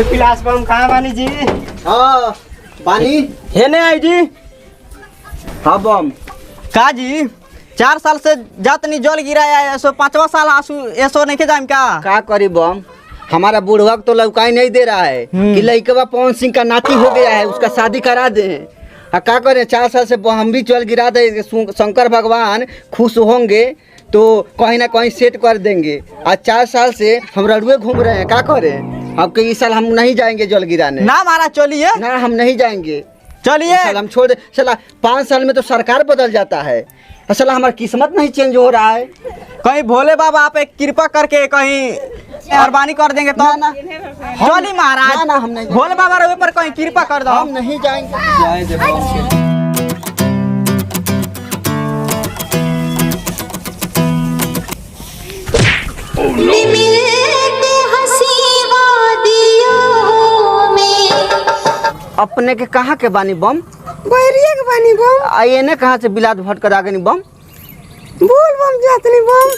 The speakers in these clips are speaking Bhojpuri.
पिलास बम कहाँ बानी जी? हाँ बानी हे ने आई जी। हाँ बम का जी 4 साल से जातनी जल गिराया है, ऐसो 5वां साल आंसू ऐसो नहीं के जाम का करी बम। हमारा बुढ़वा तो लौकाई नहीं दे रहा है कि लड़कवा पवन सिंह का नाती हो गया है, उसका शादी करा दे। क्या करें, 4 साल से हम भी जल गिरा दे, शंकर भगवान खुश होंगे तो कहीं ना कहीं सेट कर देंगे। आज 4 साल से हम रड़ुए घूम रहे हैं, क्या करें। अब इस साल हम नहीं जाएंगे जल गिराने। ना महाराज चलिए ना हम नहीं जाएंगे, चलिए हम छोड़ दे। चला 5 साल में तो सरकार बदल जाता है, असल हमारी किस्मत नहीं चेंज हो रहा है। कहीं भोले बाबा आप एक कृपा करके कहीं मेहरबानी कर देंगे तो ना चलिए महाराज। ना हम नहीं, भोले बाबा रे ऊपर कहीं कृपा कर दो। हम नहीं जाएंगे। अपने के कहाँ के बानी बम? बैरिया के बानी बम। आइए ने कहाँ से बिलात भट कर आगे बम? बोल बम जातनी बम।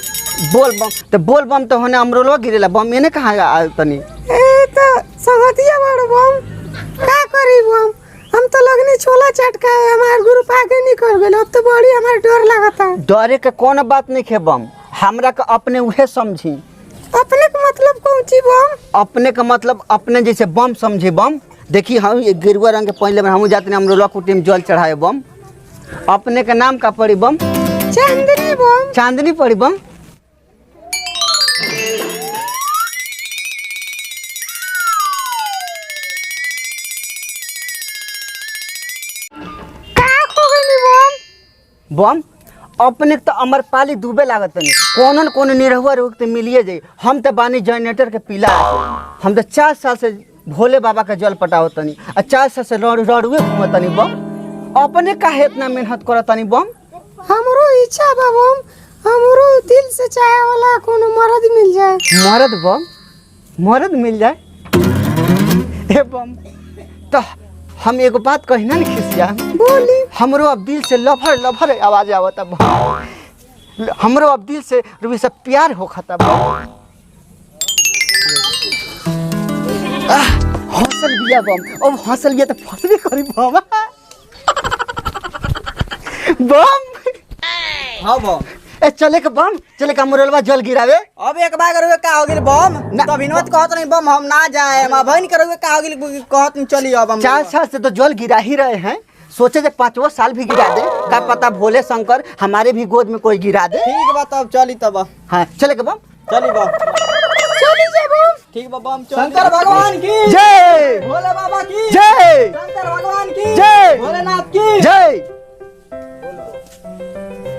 बोल बम तो होने अमरोलवा गिरेला बम, ये कहाँ तनी ए तो संगतिया बड़ बम का करी बम। हम तो लगनी छोला चटका है, हमार ग्रुप आगे निकल गए। अब तो बड़ी हमार डर लगता है। डरे के कौन बात नहीं खे बम, हमरा का अपने उहे समझी। अपने का मतलब कौन ची बम? अपने का मतलब अपने जैसे बम समझे बम। देखिए हम गिरुआ रंग के पहले में हम जाते अमरोलवा कुटी में जल चढ़ाए बम। अपने का नाम का पड़ी बम? चांदनी बम। चांदनी पड़ी बम। बम अपने तो अमरपाली डूबे लागत नहीं, कौन कौन निरहुआ रोग तो मिलिए जाए। हम तो बानी जनरेटर के पीला है। हम तो 4 साल से भोले बाबा का जल पटाओ तनी, और 4 साल से रड़ुए घूमतनी बम। अपने काहे इतना मेहनत करतनी बम? हमरो इच्छा बा बम, हमरो दिल से चाहे वाला कोनो मर्द मिल जाए। मर्द बम? मर्द मिल जाए ए बम तो हम एगो बात कही ना खिसिया बोली। हमरो अब दिल से लफर लफर आवाज आवत बम। हमरो अब दिल से रूबी से प्यार हो खाता बम। हौसल बिया बम, अब हौसल बिया तो फसबे करी बम। बम हां बम ए चले के बम, चले के अमरोलवा जल गिरावे। अब एक बार करोगे का हो गेल बम तो विनोद कहत नहीं बम हम ना जाए। हम बहन करोगे का हो गेल कहत नहीं चलिए। अब हम 4 साल से तो जल गिरा ही रहे हैं, सोचे जब 5वां साल भी गिरा दे, क्या पता भोले शंकर हमारे भी गोद में कोई गिरा दे। ठीक बा तब चली तब। हाँ चले के बम, चली बम, चली जा बम। ठीक बा बम। शंकर भगवान की जय, भोले बाबा की जय, शंकर भगवान की जय, भोलेनाथ की जय।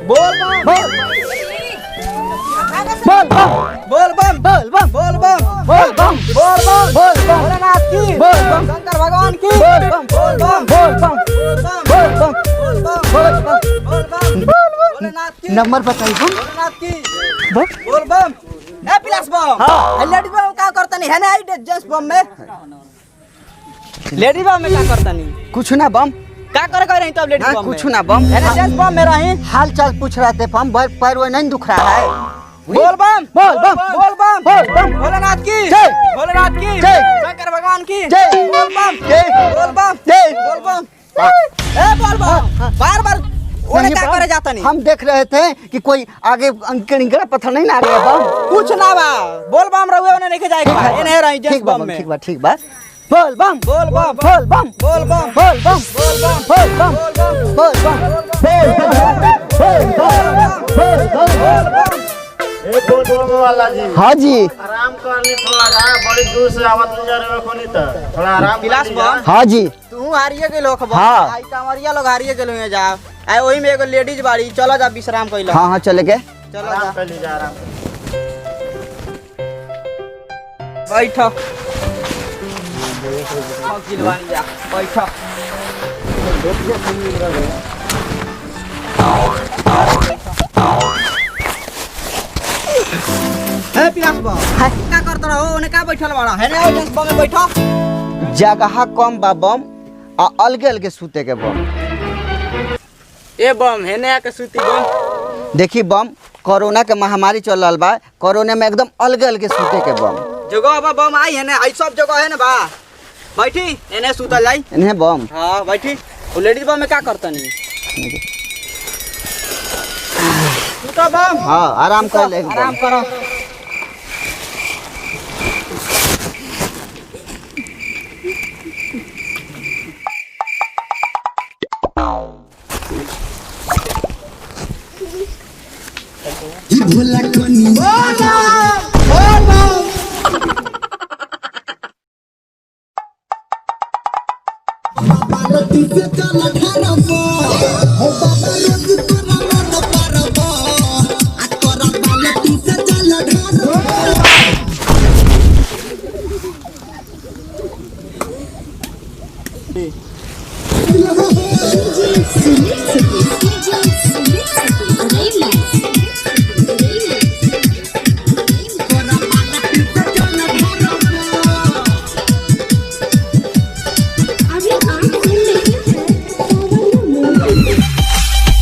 बोल बम बोल बम, बोल बम बोल बम, बोल बम बोल बम, बोल बम बोल बम, भोलेनाथ की बोल बम, शंकर भगवान की बोल बम, बोल बम बोल बम, बोल बम बोल बम, बोल बम बोल बम। बोल बम भोलेनाथ की नंबर बताइए बम। भोलेनाथ की बम बोल बम। ए पिलास बम हाँ। लेडी बम का करता नहीं है ना? आई जेंट्स बम में लेडी बम में का करता नहीं? कुछ ना बम, का करे रही तब लेडी हाँ, बम में? कुछ ना बम। है ना जेंट्स बम में रही? हाल चाल पूछ रहे थे हम, पैर वो नहीं दुख रहा है। बोल बम बोल बम, बोल बम बोल बम। भोलेनाथ की जय, भोलेनाथ की जय, शंकर भगवान की जय, बोल बम जय, बोल बम जय। बोल बम। ए बोल बम बार बार ओने नहीं का बम, करे जाता नहीं? हम देख रहे थे कि कोई आगे अंकड़ा पत्थर नहीं ना रहा बम। कुछ ना बा बोल बम रहुए ओने नहीं के जाए का ए नहीं रही जेंट्स ठीक बा बम में। ठीक बा ठीक बा। बोल बम, बोल बम बोल बम, बोल बम बोल बम, बोल बम बोल बम, बोल बम बोल बम, बोल बम। बोल बम वाला जी हाँ जी, आराम करने थोड़ा जा, बड़ी दूर से आवत जा रहे कोनी तो थोड़ा आराम पिलास कर बम हाँ जी। तू हारिए गेलो खबर। हाँ। आई कांवरिया लोग हारिए गेलो है जा। आई ओही में एगो लेडीज बाड़ी, चलो जा विश्राम कइला। हाँ हाँ चले गए। चलो आराम जा कर लीजिए आराम। बैठो गिलवानी जा बैठो। ए पिलास बम का करत रहो ओने का बैठल बाड़ा? है ने जेंट्स बम में बैठो। जगह कम बा बम, आ अलगे अलगे सूते के बम। ए बम है ने आके सूती बम। देखी बम, कोरोना के महामारी चल रहा बा, कोरोना में एकदम अलगे अलगे सूते के बम। जगह बा बम आई है ना, आई सब जगह है ना बा। बैठी एने सुतल जाई। इन्हें बम हां बैठी। वो लेडीज बम में का करतनी? सुता बम। हाँ आराम कर ले आराम करो।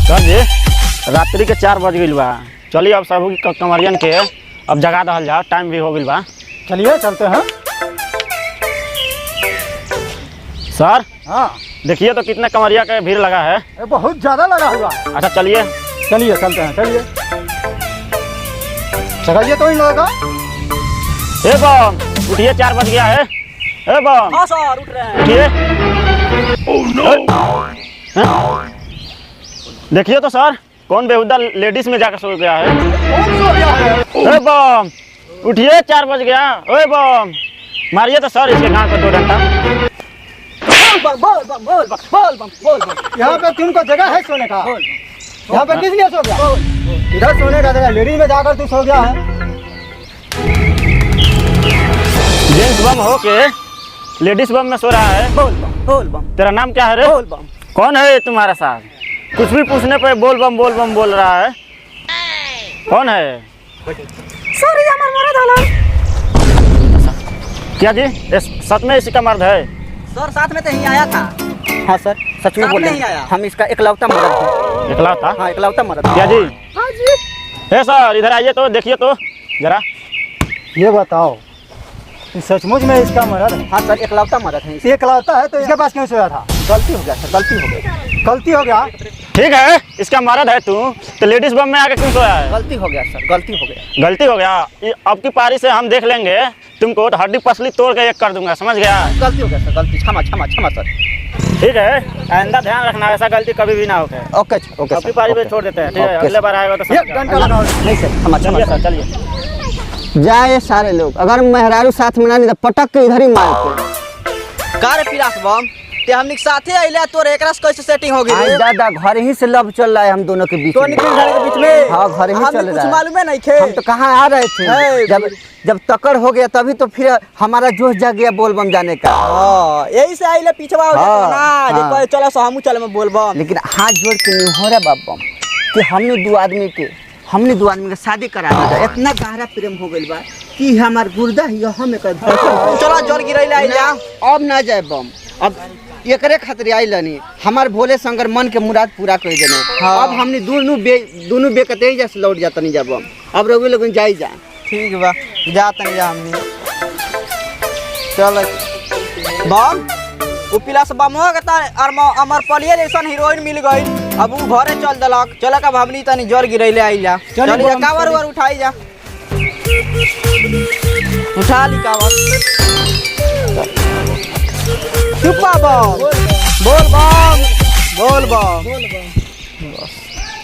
सर जी रात्रि के 4 बज गई बा। चलिए अब सब कमरियन के अब जगा दहल जाओ, टाइम भी हो गई बा। चलिए चलते हैं। सर हाँ देखिए तो कितने कमरिया का भीड़ लगा है। ये बहुत ज्यादा लगा हुआ है। अच्छा चलिए। चलिए चलते हैं, चलिए चलिए। तो इन लोगों का ए बम उठिए, 4 बज गया है। ए बम हां सर उठ रहे हैं। उठिए। हैं? देखिए तो सर कौन बेहुदा लेडीज में जाकर सो गया है। कौन सो गया है? ए बम उठिए, 4 बज गया। ओए बम मारिए तो सर इसके गांव को 2 डंडा। बोल। यहाँ पे तुमको जगह है सोने का? यहाँ पे किस लिए सो गया? इधर सोने का जगह, लेडीज में जाकर तू सो गया है। जेंट्स बम हो के लेडीज बम में सो रहा है। बोल बम। तेरा नाम क्या है रे? बोल बम। कौन है ये तुम्हारा साथ? कुछ भी पूछने पे बोल बम बोल रहा है। कौन है? सर ये हमार मरद हलन। क्या जी सच में इसी का मर्द है? सर साथ में तो ही आया था। हाँ सर सच में साथ बोल में रहे ही हैं। आया। हम इसका इकलौता मर्द हैं। निकला था। हाँ इकलौता मर्द हैं। क्या जी? हाँ जी। हे सर इधर आइए तो देखिए तो जरा। ये बताओ कि सचमुच में इसका मर्द है? हाँ सर इकलौता मर्द हैं। ये इकलौता है तो इसके पास क्यों सोया था? गलती हो गया सर, गलती हो गया। गलती हो गया। ठीक है इसका मर्द है तू, तो लेडीज बम में आके क्यों सोया है? गलती हो गया सर, गलती हो गया। गलती हो गया। अब की पारी से हम देख लेंगे तुमको तो हड्डी पसली तोड़ के एक कर दूंगा, समझ गया? गलती हो गया सर, गलती। क्षमा क्षमा क्षमा सर। ठीक है आइंदा ध्यान रखना, ऐसा गलती कभी भी ना हो। ओके ओके अब की पारी पे छोड़ देते हैं। ठीक है ओके, अगले बार आएगा तो समझ एक जाओ। घंटा लगाओ। नहीं सर क्षमा क्षमा चलिए सर। सर चलिए। जाए सारे लोग, अगर मेहरारू साथ में ना नहीं तो पटक के इधर ही मारते। का रे पिलास बम ते हमनी के साथे आइले, तोर एकरा से कैसे सेटिंग हो गई आज रे? दादा घर ही से लव चल रहा है हम दोनों के बीच तो में। निकल जाने के बीच में। हाँ घर ही हमें चल कुछ रहा है। मालूम है नहीं खे। हम तो कहाँ आ रहे थे। है, जब तकड़ हो गया तभी तो फिर हमारा जोश जाग गया बोलबम जाने का। हां यही से आइले पीछवा हो हाँ, ना जे हाँ। कहे चलो सो हमू चले में बोलबम। लेकिन हाथ जोड़ के नहीं हो रहा बाबा कि हमने दो आदमी के शादी करा दिया। इतना गहरा प्रेम हो गइल बा कि हमार गुर्दा ही हम एक चलो जल गिरैले आइले। अब ना जाए बम। अब एकरे खातिर आइल नहीं, हमार भोले शंकर मन के मुराद पूरा कर देने। हाँ। अब हमने दोनों बेकते ही जैसे लौट जाता नहीं जब हम। अब रघु लोग जाई जा। ठीक बा जा तनी जा हमनी। चल बम उ पिलास बम हो गता अमर पलिए जैसन हीरोइन मिल गई। अब उ घरे चल दलक। चल का हमनी तनी जल गिरैले आइला। चल जा कावर वर उठाई जा। उठा ली कावर। चुप्पा बम बोल बम बोल बम।